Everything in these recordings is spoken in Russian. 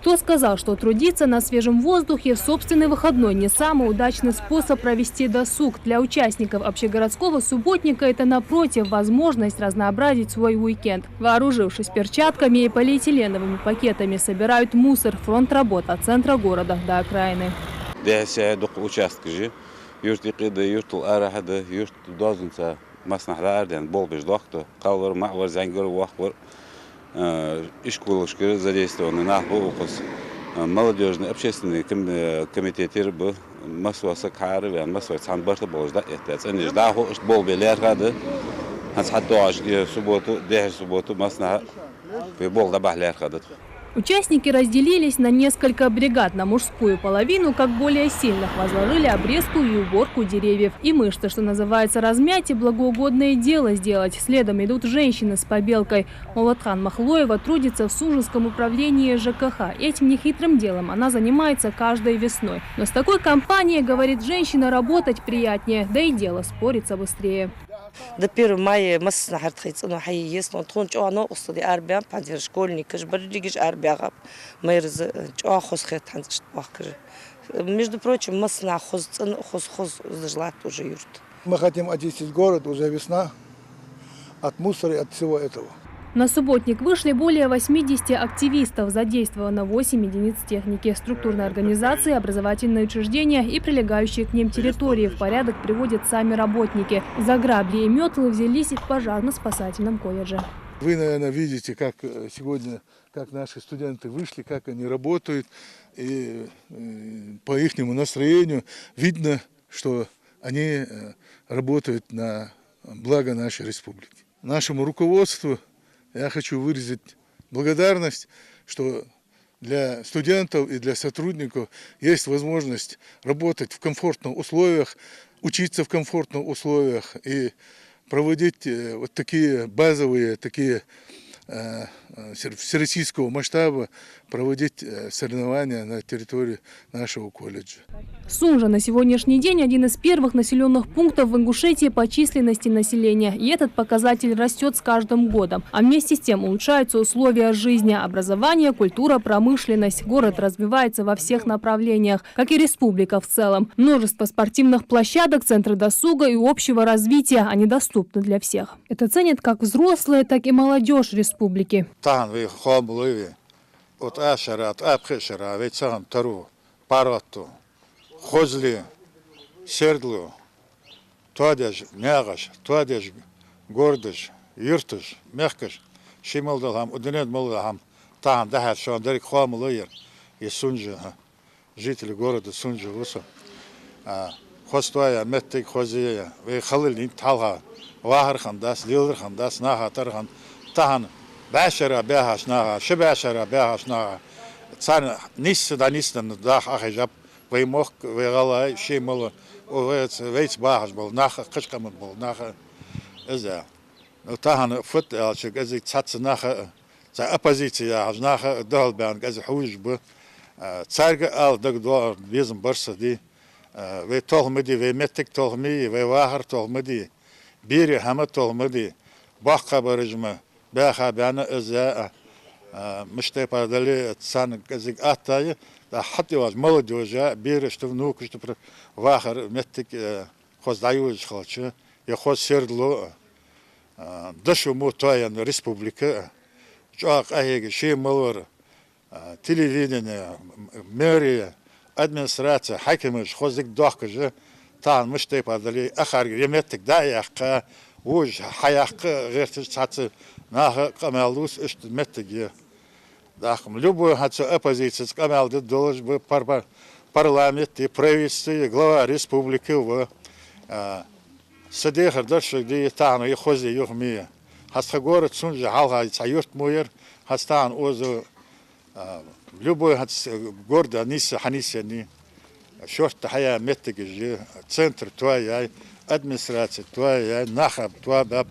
Кто сказал, что трудиться на свежем воздухе в собственный выходной не самый удачный способ провести досуг? Для участников общегородского субботника это, напротив, возможность разнообразить свой уикенд. Вооружившись перчатками и полиэтиленовыми пакетами, собирают мусор. Фронт работ от центра города до окраины. Молодежный общественный комитет был массово сакары, массово цанбарты был ждать это. Они ждали, что был белер гады. Они хотели субботу, день субботу масна, был добавляр гады. Участники разделились на несколько бригад. На мужскую половину, как более сильных, возложили обрезку и уборку деревьев. И мышцы, что называется, размять и благоугодное дело сделать. Следом идут женщины с побелкой. Молотхан Махлоева трудится в Сужинском управлении ЖКХ. Этим нехитрым делом она занимается каждой весной. Но с такой компанией, говорит женщина, работать приятнее, да и дело спорится быстрее. До 1 мая مسنا حرتخيت إنه حي يسمع تكون جو أنا أصلي أربعة بعدين شكولني كش برجيش أربعة ما يرز جو خص خيط حنش تباكر. Между прочим, مسنا خص зажлат уже юрт. Мы хотим очистить город, уже весна, от мусора и от всего этого. На субботник вышли более 80 активистов. Задействовано 8 единиц техники. Структурные организации, образовательные учреждения и прилегающие к ним территории в порядок приводят сами работники. За грабли и метлы взялись и в пожарно-спасательном колледже. Вы, наверное, видите, как сегодня, как наши студенты вышли, как они работают. И по их настроению видно, что они работают на благо нашей республики. Нашему руководству я хочу выразить благодарность, что для студентов и для сотрудников есть возможность работать в комфортных условиях, учиться в комфортных условиях и проводить вот такие базовые, такие всероссийского масштаба, проводить соревнования на территории нашего колледжа. Сунжа на сегодняшний день один из первых населенных пунктов в Ингушетии по численности населения. И этот показатель растет с каждым годом. А вместе с тем улучшаются условия жизни, образование, культура, промышленность. Город развивается во всех направлениях, как и республика в целом. Множество спортивных площадок, центры досуга и общего развития. Они доступны для всех. Это ценят как взрослые, так и молодежь республики. Хозли, сердлу, туадеж, мягаш, туадеж, гордыш, юртыш, мягкаш, шималдалхам, удинет малдалхам, там дахат шон дарик хомлоер, и Сунжа, жители города Сунжа уса, хостуая, меттик хозия, вы халилин талха, вахархан дас, лилрхан дас, нахатархан, тахан, башара бяхаш нага, шибашара бяхаш нага, царь нисса да ниссан дах ахижаб. Веймох, вейгала, шеймала, вейц бахаш был, наха, кашкаман был, наха, эзя. Но тахан фут, алчик, эзя цаца наха, за оппозиция, аж наха, далбян, эзя хуж бы, царга ал, дагдуар, визм барса ди, вей толмади, вей меттик толмади, вей вахар толмади, бири хама толмади, бахка барыжма, бяха бяна эзя, мыштай падали, цан, эзя атая, حتى واج молодежь бери что внук что про вахар меттик хоз даюж халча я хоз сердло дашу мотаян республика жак аеге шемалор телевидение мэрия администрация хакимыш хозик дохкаже тан мыштай падали ахар меттик да яхка уж хаяхка гертиш цацы нах камалус что меттик Дахм любой оппозиция сказал, что должен быть парламент и правительство, глава республики в садехар дальше где тану и хози юхмия. Хаста город Сунжа халга цаюрт муер, хастан озу любой город ниса ханисяни. Шорт хая меттеги центр твоя, администрация твоя, нахаб твоя,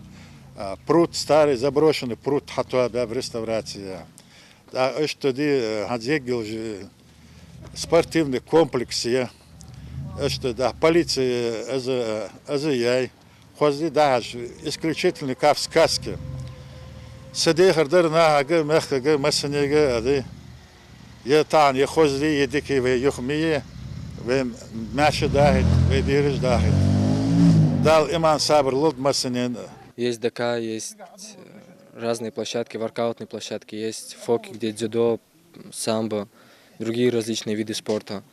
пруд старый заброшенный пруд хатуа в реставрации. Да, что ди хадзегил же спортивный комплекс я, что да полиция азияй, хози даже исключительно как в сказке. Садехар дарна ага мехага масанега ады, Тан ехозли едики в юхмие, в мяше дахит, в дириж дахит. Дал иман сабр луд масанин. Есть ДК, есть разные площадки, воркаутные площадки, есть фоки, где дзюдо, самбо, другие различные виды спорта.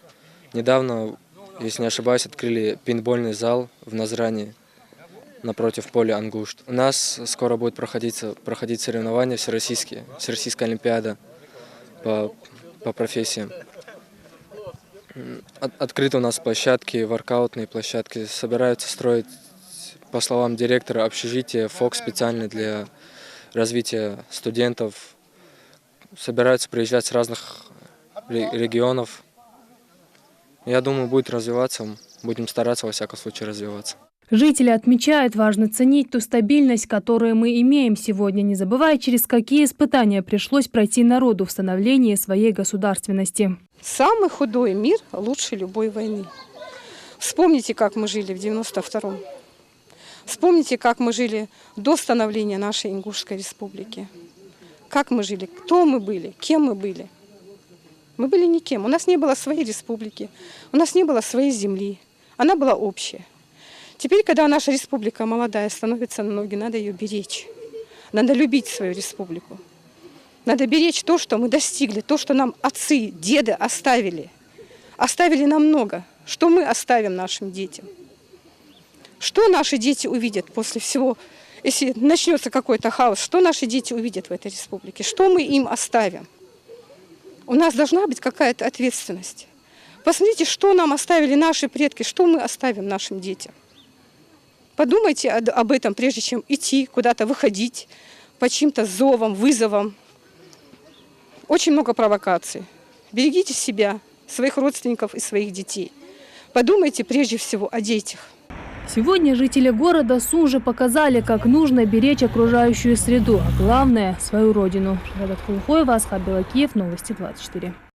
Недавно, если не ошибаюсь, открыли пейнтбольный зал в Назране напротив поля Ангушт. У нас скоро будет проходить соревнования всероссийские, Всероссийская олимпиада по профессиям. Открыты у нас площадки, воркаутные площадки. Собираются строить, по словам директора, общежитие ФОК специально для развития студентов. Собираются приезжать с разных регионов. Я думаю, будет развиваться. Будем стараться, во всяком случае, развиваться. Жители отмечают, важно ценить ту стабильность, которую мы имеем сегодня, не забывая, через какие испытания пришлось пройти народу в становлении своей государственности. Самый худой мир лучше любой войны. Вспомните, как мы жили в 92-м. Вспомните, как мы жили до становления нашей Ингушской республики. Как мы жили, кто мы были, кем мы были. Мы были никем. У нас не было своей республики, у нас не было своей земли. Она была общая. Теперь, когда наша республика молодая становится на ноги, надо ее беречь. Надо любить свою республику. Надо беречь то, что мы достигли, то, что нам отцы, деды оставили. Оставили нам много. Что мы оставим нашим детям? Что наши дети увидят после всего, если начнется какой-то хаос? Что наши дети увидят в этой республике? Что мы им оставим? У нас должна быть какая-то ответственность. Посмотрите, что нам оставили наши предки, что мы оставим нашим детям. Подумайте об этом, прежде чем идти, куда-то выходить по чьим-то зовам, вызовам. Очень много провокаций. Берегите себя, своих родственников и своих детей. Подумайте прежде всего о детях. Сегодня жители города Сужи показали, как нужно беречь окружающую среду, а главное – свою родину. Радат Кулухоева, Асхат Белакиев, Новости 24.